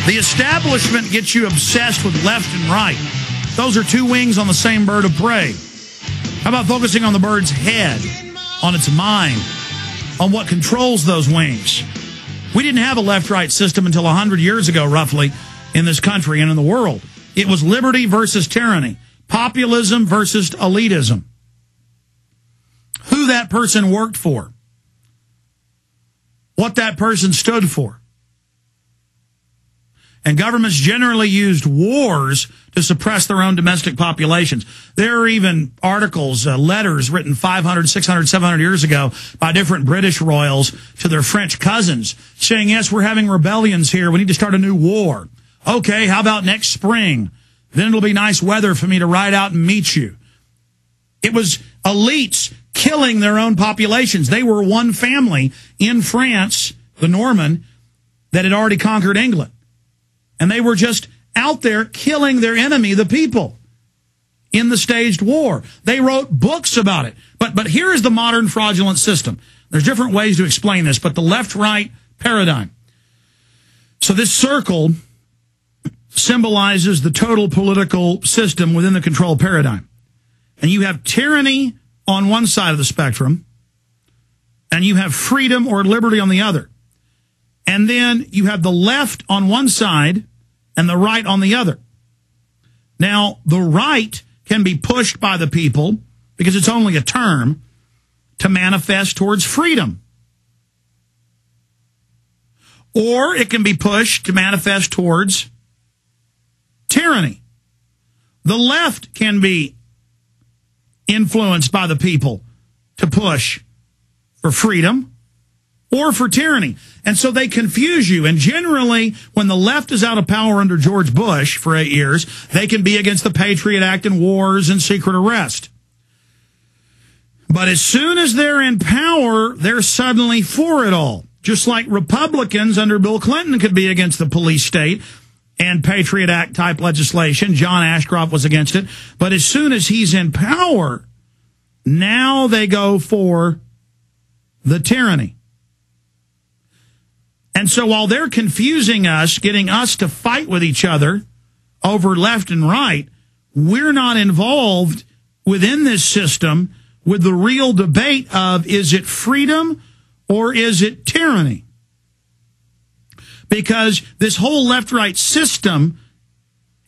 The establishment gets you obsessed with left and right. Those are two wings on the same bird of prey. How about focusing on the bird's head, on its mind, on what controls those wings? We didn't have a left-right system until 100 years ago, roughly, in this country and in the world. It was liberty versus tyranny, populism versus elitism. Who that person worked for, what that person stood for. And governments generally used wars to suppress their own domestic populations. There are even articles, letters written 500, 600, 700 years ago by different British royals to their French cousins saying, yes, we're having rebellions here. We need to start a new war. Okay, how about next spring? Then it'll be nice weather for me to ride out and meet you. It was elites killing their own populations. They were one family in France, the Norman, that had already conquered England. And they were just out there killing their enemy, the people, in the staged war. They wrote books about it. But here is the modern fraudulent system. There's different ways to explain this, but the left-right paradigm. So this circle symbolizes the total political system within the control paradigm. And you have tyranny on one side of the spectrum, and you have freedom or liberty on the other. And then you have the left on one side and the right on the other. Now, the right can be pushed by the people, because it's only a term, to manifest towards freedom. Or it can be pushed to manifest towards tyranny. The left can be influenced by the people to push for freedom or for tyranny. And so they confuse you. And generally, when the left is out of power under George Bush for 8 years, they can be against the Patriot Act and wars and secret arrest. But as soon as they're in power, they're suddenly for it all. Just like Republicans under Bill Clinton could be against the police state and Patriot Act type legislation. John Ashcroft was against it. But as soon as he's in power, now they go for the tyranny. And so while they're confusing us, getting us to fight with each other over left and right, we're not involved within this system with the real debate of, is it freedom or is it tyranny? Because this whole left-right system,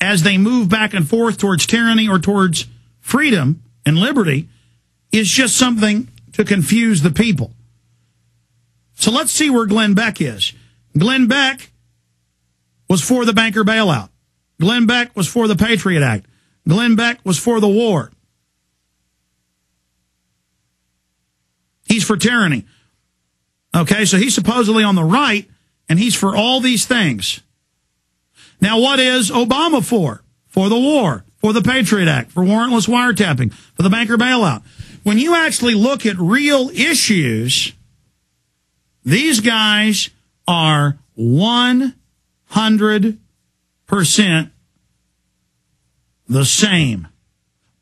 as they move back and forth towards tyranny or towards freedom and liberty, is just something to confuse the people. So let's see where Glenn Beck is. Glenn Beck was for the banker bailout. Glenn Beck was for the Patriot Act. Glenn Beck was for the war. He's for tyranny. Okay, so he's supposedly on the right, and he's for all these things. Now, what is Obama for? For the war, for the Patriot Act, for warrantless wiretapping, for the banker bailout. When you actually look at real issues, these guys are 100% the same.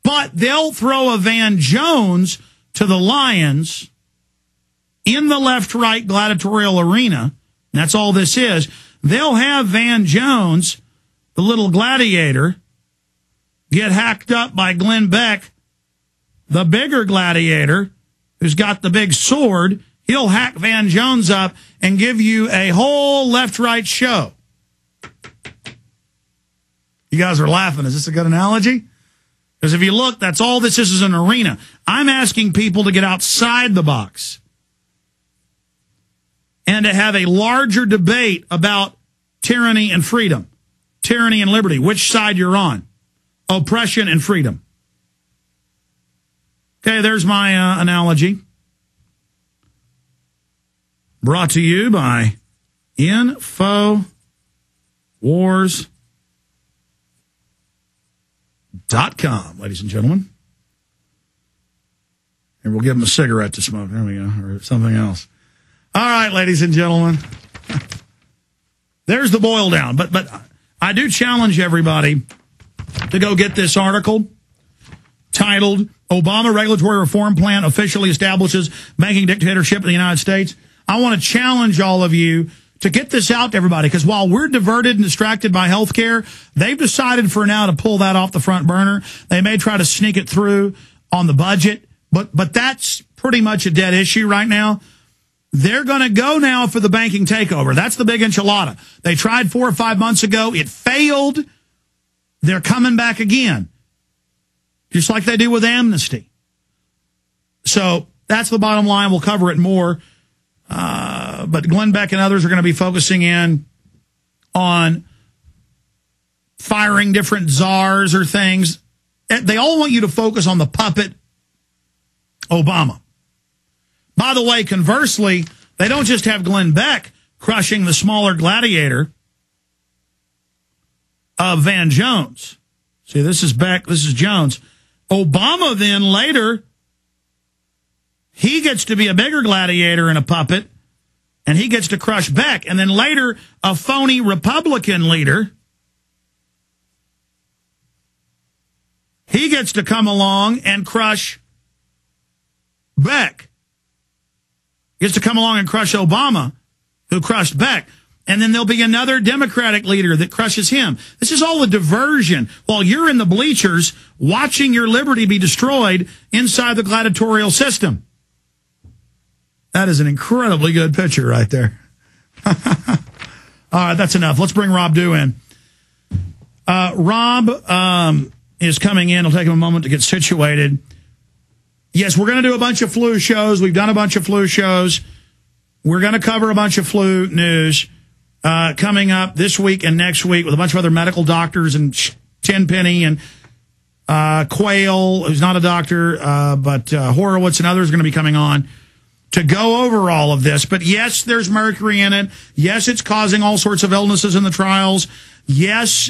But they'll throw a Van Jones to the lions in the left-right gladiatorial arena. That's all this is. They'll have Van Jones, the little gladiator, get hacked up by Glenn Beck, the bigger gladiator, who's got the big sword. He'll hack Van Jones up and give you a whole left-right show. You guys are laughing. Is this a good analogy? Because if you look, that's all this is an arena. I'm asking people to get outside the box and to have a larger debate about tyranny and freedom, tyranny and liberty, which side you're on, oppression and freedom. Okay, there's my analogy. Brought to you by InfoWars.com, ladies and gentlemen. And we'll give them a cigarette to smoke. There we go, or something else. All right, ladies and gentlemen. There's the boil down. But I do challenge everybody to go get this article titled, Obama Regulatory Reform Plan Officially Establishes Banking Dictatorship in the United States. I want to challenge all of you to get this out to everybody, because while we're diverted and distracted by healthcare, they've decided for now to pull that off the front burner. They may try to sneak it through on the budget, but that's pretty much a dead issue right now. They're going to go now for the banking takeover. That's the big enchilada. They tried 4 or 5 months ago. It failed. They're coming back again, just like they do with amnesty. So that's the bottom line. We'll cover it more. But Glenn Beck and others are going to be focusing in on firing different czars or things. They all want you to focus on the puppet Obama. By the way, conversely, they don't just have Glenn Beck crushing the smaller gladiator of Van Jones. See, this is Beck, this is Jones. Obama then later, he gets to be a bigger gladiator and a puppet, and he gets to crush Beck. And then later, a phony Republican leader, he gets to come along and crush Beck. Gets to come along and crush Obama, who crushed Beck. And then there'll be another Democratic leader that crushes him. This is all a diversion while you're in the bleachers watching your liberty be destroyed inside the gladiatorial system. That is an incredibly good picture right there. All right, that's enough. Let's bring Rob Dew in. Rob is coming in. It'll take him a moment to get situated. Yes, we're going to do a bunch of flu shows. We've done a bunch of flu shows. We're going to cover a bunch of flu news coming up this week and next week with a bunch of other medical doctors and Tenpenny and Quayle, who's not a doctor, but Horowitz and others are going to be coming on to go over all of this. But yes, there's mercury in it. Yes, it's causing all sorts of illnesses in the trials. Yes,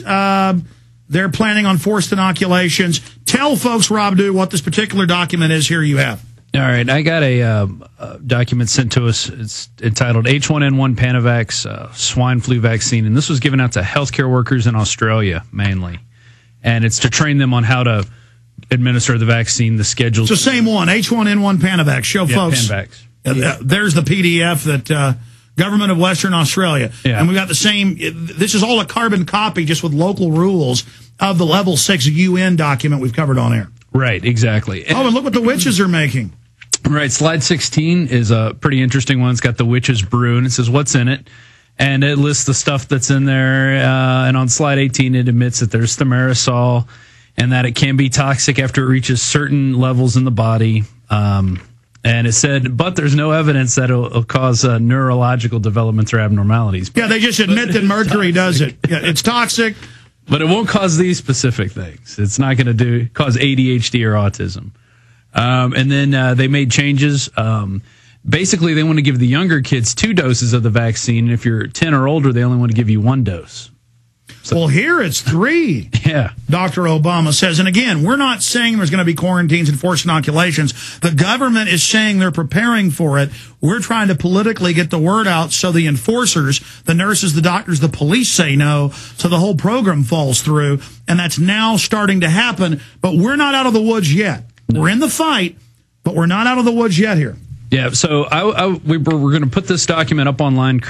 they're planning on forced inoculations. Tell folks, Rob Dew, what this particular document is here you have. All right, I got a document sent to us. It's entitled H1N1 Panavax Swine Flu Vaccine, and this was given out to healthcare workers in Australia mainly. And it's to train them on how to administer the vaccine, the schedules. It's the same one, H1N1 Panavax. Show folks. Panavax. There's the PDF that government of Western Australia. Yeah. And we got the same. This is all a carbon copy just with local rules of the level 6 UN document we've covered on air. Right, exactly. Oh, and look what the witches are making. Right, slide 16 is a pretty interesting one. It's got the witch's brew, and it says what's in it. And it lists the stuff that's in there. And on slide 18, it admits that there's thimerosal and that it can be toxic after it reaches certain levels in the body. And it said, but there's no evidence that it'll cause neurological developments or abnormalities. Yeah, they just admit that mercury does it. Yeah, it's toxic. But it won't cause these specific things. It's not going to cause ADHD or autism. And then they made changes. Basically, they want to give the younger kids 2 doses of the vaccine. If you're 10 or older, they only want to give you 1 dose. So, well, here it's 3. Yeah. Dr. Obama says. And again, we're not saying there's going to be quarantines and forced inoculations. The government is saying they're preparing for it. We're trying to politically get the word out so the enforcers, the nurses, the doctors, the police say no, so the whole program falls through. And that's now starting to happen. But we're not out of the woods yet. We're in the fight, but we're not out of the woods yet here. Yeah, so we're going to put this document up online.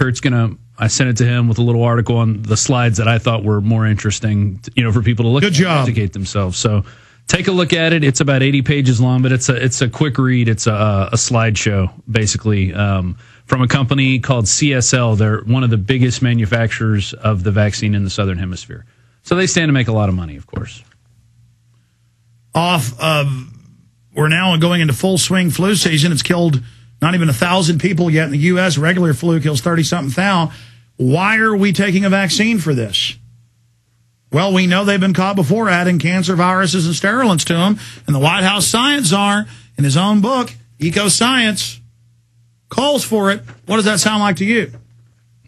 I sent it to him with a little article on the slides that I thought were more interesting, for people to look at and educate themselves. So take a look at it. It's about 80 pages long, but it's a quick read. It's a slideshow, basically, from a company called CSL. They're one of the biggest manufacturers of the vaccine in the Southern Hemisphere. So they stand to make a lot of money, of course. We're now going into full swing flu season. It's killed not even 1,000 people yet in the U.S. Regular flu kills 30-something thousand. Why are we taking a vaccine for this? Well, we know they've been caught before adding cancer viruses and sterilants to them. And the White House science czar, in his own book, Eco Science, calls for it. What does that sound like to you?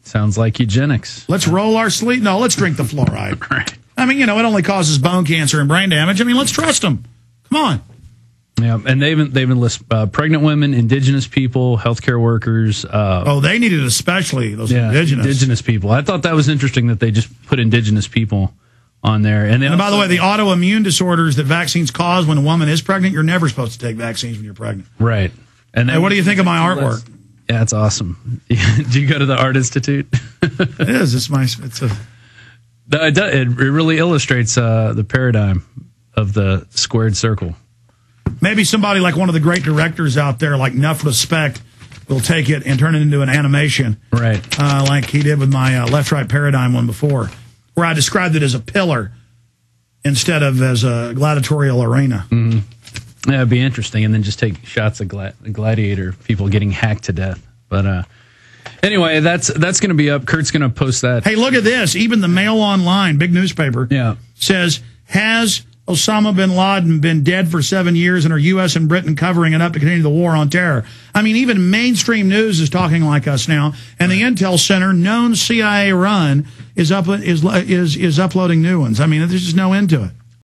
Sounds like eugenics. Let's roll our sleeve. No, let's drink the fluoride. Right. I mean, it only causes bone cancer and brain damage. I mean, let's trust them. Come on. Yeah, and they've enlisted pregnant women, indigenous people, healthcare workers. They needed especially those indigenous people. I thought that was interesting that they just put indigenous people on there. And by the way, the autoimmune disorders that vaccines cause when a woman is pregnant, you're never supposed to take vaccines when you're pregnant. Right. And what do you think of my artwork? Yeah, it's awesome. Do you go to the Art Institute? It is. It really illustrates the paradigm of the squared circle. Maybe somebody like one of the great directors out there, like Enough Respect, will take it and turn it into an animation. Right. Like he did with my left-right paradigm one before, where I described it as a pillar instead of as a gladiatorial arena. Mm-hmm. Yeah, it'd be interesting. And then just take shots of gladiator people getting hacked to death. But anyway, that's going to be up. Kurt's going to post that. Hey, look at this. Even the Mail Online, big newspaper, says, has Osama bin Laden been dead for 7 years and are U.S. and Britain covering it up to continue the war on terror? I mean, even mainstream news is talking like us now. And the Intel Center, known CIA run, is uploading new ones. I mean, there's just no end to it.